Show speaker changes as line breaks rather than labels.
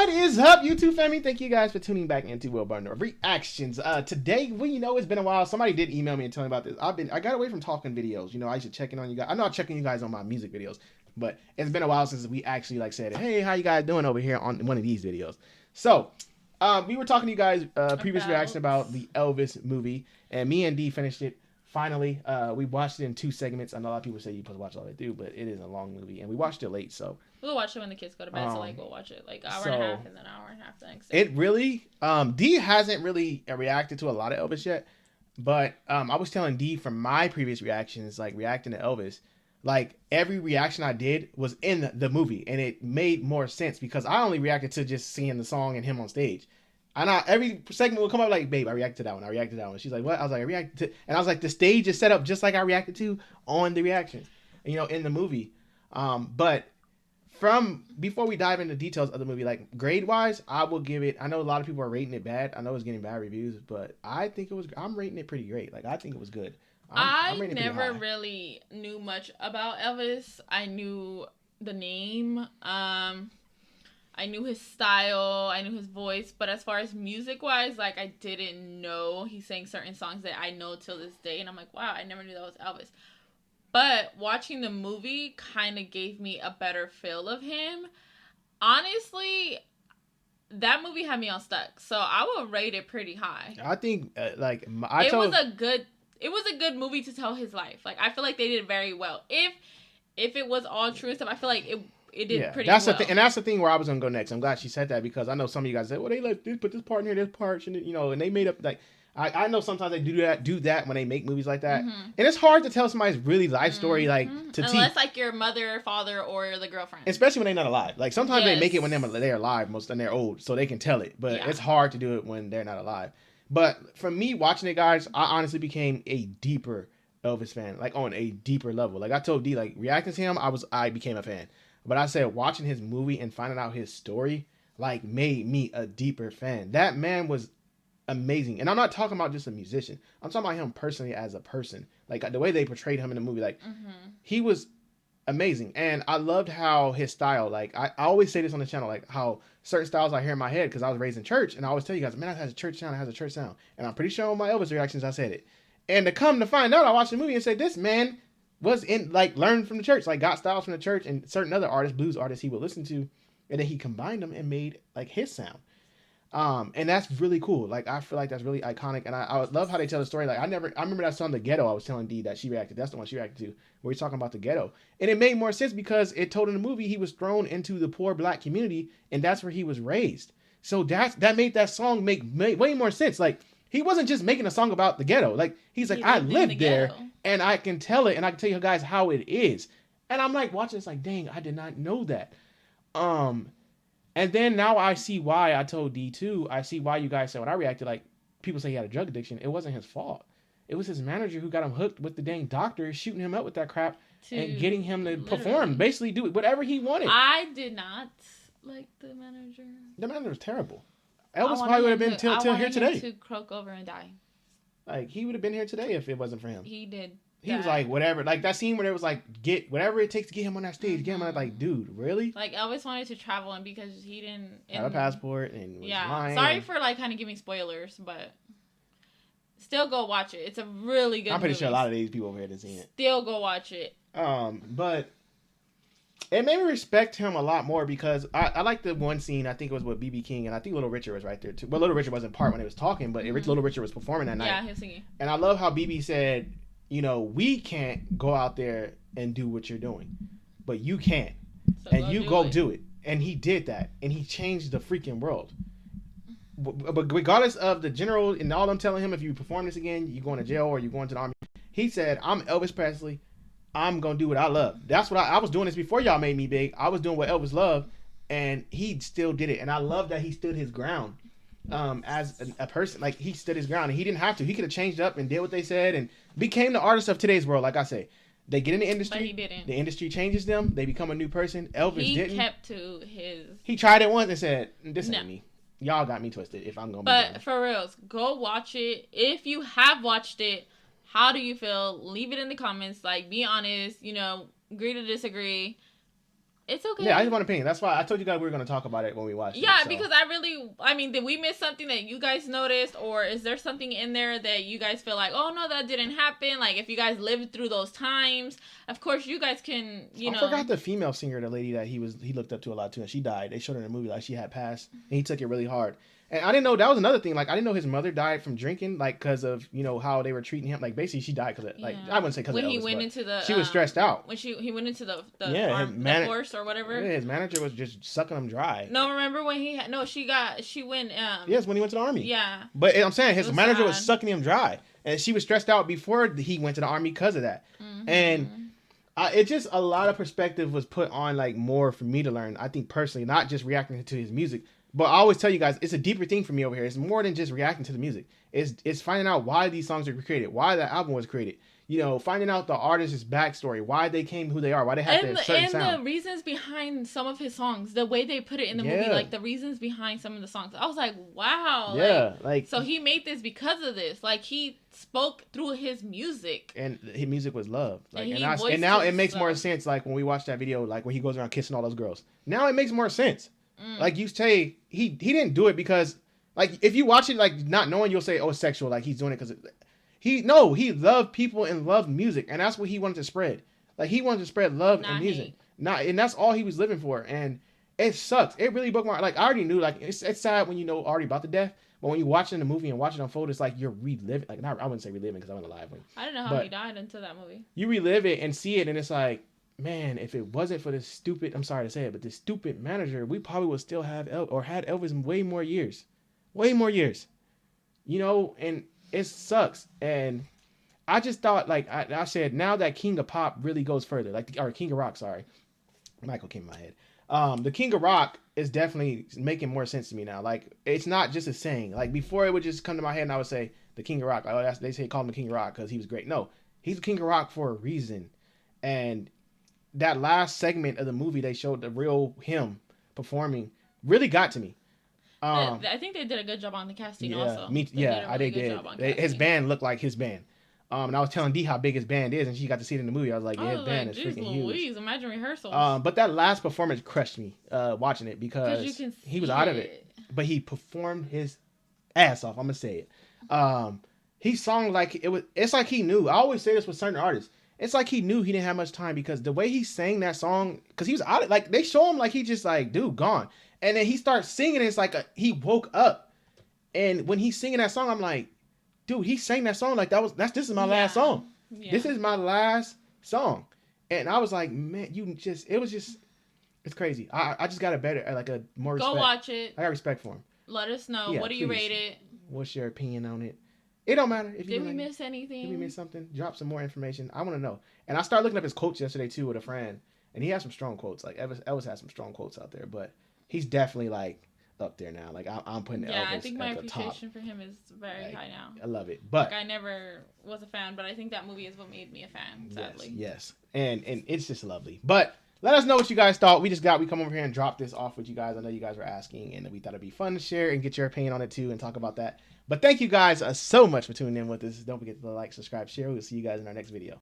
What is up, YouTube family? Thank you guys for tuning back into WilburnJr Reactions. Today, well, it's been a while. Somebody did email me and tell me about this. I got away from talking videos. I used to check in on you guys. I'm not checking you guys on my music videos, but it's been a while since we actually said, hey, how you guys doing over here on one of these videos? So, we were talking to you guys previous reaction about the Elvis movie, and me and D finished it. Finally, we watched it in 2 segments. I know a lot of people say you're supposed to watch it all the way through, but it is a long movie, and we watched it late, so.
We'll watch it when the kids go to bed, so we'll watch it hour and a half and then hour and a half the next day.
It really, D hasn't really reacted to a lot of Elvis yet, but I was telling D from my previous reactions, reacting to Elvis, every reaction I did was in the movie, and it made more sense because I only reacted to just seeing the song and him on stage. And every segment will come up babe, I reacted to that one. I reacted to that one. She's like, what? I was like, I reacted to, and I was like, the stage is set up just like I reacted to on the reactions, in the movie. But before we dive into details of the movie, grade wise, I will give it. I know a lot of people are rating it bad. I know it's getting bad reviews, but I think I'm rating it pretty great. I think it was good.
I never really knew much about Elvis. I knew the name. I knew his style, I knew his voice, but as far as music-wise, I didn't know he sang certain songs that I know till this day, and I'm like, wow, I never knew that was Elvis. But watching the movie kind of gave me a better feel of him. Honestly, that movie had me all stuck, so I would rate it pretty high.
I think,
it was a good movie to tell his life. I feel like they did very well. If it was all true and stuff, I feel like it did pretty well.
The thing, and that's the thing where I was gonna go next. I'm glad she said that because I know some of you guys said, well, they put this part in here, this part, and they made up I know sometimes they do that when they make movies like that, and it's hard to tell somebody's really life story
unless your mother, father, or the girlfriend,
especially when they're not alive. Sometimes they make it when they're alive, most and they're old, so they can tell it, but it's hard to do it when they're not alive. But for me, watching it, guys, I honestly became a deeper Elvis fan, on a deeper level. I told D, reacting to him, I became a fan. But I said watching his movie and finding out his story made me a deeper fan. That man was amazing. And I'm not talking about just a musician. I'm talking about him personally as a person. The way they portrayed him in the movie, he was amazing. And I loved how his style, I always say this on the channel, how certain styles I hear in my head because I was raised in church, and I always tell you guys, man, it has a church sound, it has a church sound. And I'm pretty sure on my Elvis reactions I said it. And to come to find out, I watched the movie and said, this man was in learned from the church, got styles from the church and certain other artists, blues artists he would listen to, and then he combined them and made his sound. And that's really cool. I feel like that's really iconic, and I love how they tell the story. I remember that song, The Ghetto. I was telling Dee that she reacted. That's the one she reacted to, where he's talking about the ghetto, and it made more sense because it told in the movie he was thrown into the poor black community, and that's where he was raised. So that made that song make way more sense. He wasn't just making a song about the ghetto. He's I lived there, and I can tell it, and I can tell you guys how it is. And I'm watching this dang, I did not know that. And then now I see why. I told D too. I see why you guys said when I reacted, people say he had a drug addiction. It wasn't his fault. It was his manager who got him hooked with the dang doctor, shooting him up with that crap and getting him to perform, basically do whatever he wanted.
I did not like the manager.
The manager was terrible. Elvis probably would have been till here today.
To croak over and die.
He would have been here today if it wasn't for him.
He did.
He was whatever. That scene where it was get whatever it takes to get him on that stage. Get him on dude, really?
Elvis wanted to travel, and because he didn't
have a passport and was lying.
Sorry for kind of giving spoilers, but still go watch it. It's a really good.
I'm pretty sure a lot of these people over here have seen it.
Still go watch it.
But it made me respect him a lot more because I like the one scene, I think it was with B.B. King, and I think Little Richard was right there too. Well, Little Richard wasn't part when he was talking, but Little Richard was performing that night.
Yeah, he was singing.
And I love how B.B. said, we can't go out there and do what you're doing, but you can. So and you go do it. And he did that, and he changed the freaking world. But regardless of the general and all them telling him, if you perform this again, you're going to jail or you're going to the army, he said, I'm Elvis Presley. I'm going to do what I love. That's what I was doing this before y'all made me big. I was doing what Elvis loved, and he still did it. And I love that he stood his ground as a person. He stood his ground, and he didn't have to. He could have changed up and did what they said and became the artist of today's world. Like I say, they get in the industry.
But he didn't.
The industry changes them. They become a new person. Elvis didn't.
He kept to his...
He tried it once and said, this ain't me. Y'all got me twisted if I'm going to be
But for reals, go watch it. If you have watched it, how do you feel? Leave it in the comments. Be honest. Agree to disagree. It's okay.
Yeah, I just want an opinion. That's why I told you guys we were going to talk about it when we watched it.
Yeah, because I mean, did we miss something that you guys noticed, or is there something in there that you guys feel like, oh no, that didn't happen? Like, if you guys lived through those times, of course you guys can, I
forgot the female singer, the lady that he looked up to a lot too, and she died. They showed her in the movie like she had passed, and he took it really hard. And I didn't know that was another thing. Like, I didn't know his mother died from drinking, like, because of, how they were treating him. Like, basically, she died because of, like, I wouldn't say because of Elvis,
he went into the,
she was stressed out.
When he went into the horse or whatever.
Yeah, his manager was just sucking him dry.
No, remember when she went.
Yes, when he went to the army.
Yeah.
But I'm saying his manager was sucking him dry. And she was stressed out before he went to the army because of that. Mm-hmm. And it just, a lot of perspective was put on, like, more for me to learn. I think personally, not just reacting to his music. But I always tell you guys, it's a deeper thing for me over here. It's more than just reacting to the music. It's finding out why these songs are created, why the album was created. Finding out the artist's backstory, why they came who they are, why they have that certain sound.
And the reasons behind some of his songs, the way they put it in the movie, like the reasons behind some of the songs. I was like, wow.
Yeah. Like
so he made this because of this. Like, he spoke through his music.
And his music was love. Like, and now it makes more sense, like, when we watch that video, like, when he goes around kissing all those girls. Now it makes more sense. Like, you say, he didn't do it because, like, if you watch it, like, not knowing, you'll say, oh, it's sexual. Like, he's doing it because he loved people and loved music. And that's what he wanted to spread. Like, he wanted to spread love and music. And that's all he was living for. And it sucks. It really broke my heart. Like, I already knew, like, it's sad when you know already about the death. But when you watch it in the movie and watch it unfold, it's like you're reliving. Like, I wouldn't say reliving because I wasn't alive.
I didn't know how he died until that movie.
You relive it and see it, and it's like, man, if it wasn't for this stupid, I'm sorry to say it, but this stupid manager, we probably would still have had Elvis way more years. And it sucks. And I just thought, like I said, now that King of Pop really goes further, or King of Rock, sorry. Michael came in my head. The King of Rock is definitely making more sense to me now. Like, it's not just a saying. Like, before it would just come to my head and I would say, the King of Rock. Oh, they say call him the King of Rock because he was great. No, he's the King of Rock for a reason. And that last segment of the movie, they showed the real him performing, really got to me.
I think they did a good job on the casting also.
They did. His band looked like his band. And I was telling Dee how big his band is, and she got to see it in the movie. I was like, yeah, his band is freaking huge.
Imagine rehearsals.
But that last performance crushed me watching it because he was out of it. But he performed his ass off. I'm going to say it. He sung like it's like he knew. I always say this with certain artists. It's like he knew he didn't have much time because the way he sang that song, because he was out of, like, they show him like he just like, dude, gone. And then he starts singing and it's like he woke up. And when he's singing that song, I'm like, dude, he sang that song like this is my last song. Yeah. This is my last song. And I was like, man, it's crazy. I just got a more respect.
Go watch it.
I got respect for him.
Let us know. What do you rate it?
What's your opinion on it? It don't matter.
Did we miss anything?
Did we miss something? Drop some more information. I want to know. And I started looking up his quotes yesterday too with a friend, and he has some strong quotes. Like Elvis has some strong quotes out there, but he's definitely like up there now. Like I'm putting Elvis at the top.
I think my appreciation for him is very high now.
I love it, but
I never was a fan, but I think that movie is what made me a fan. Sadly,
yes. And it's just lovely. But let us know what you guys thought. We come over here and drop this off with you guys. I know you guys were asking, and we thought it'd be fun to share and get your opinion on it too and talk about that. But thank you guys so much for tuning in with us. Don't forget to like, subscribe, share. We'll see you guys in our next video.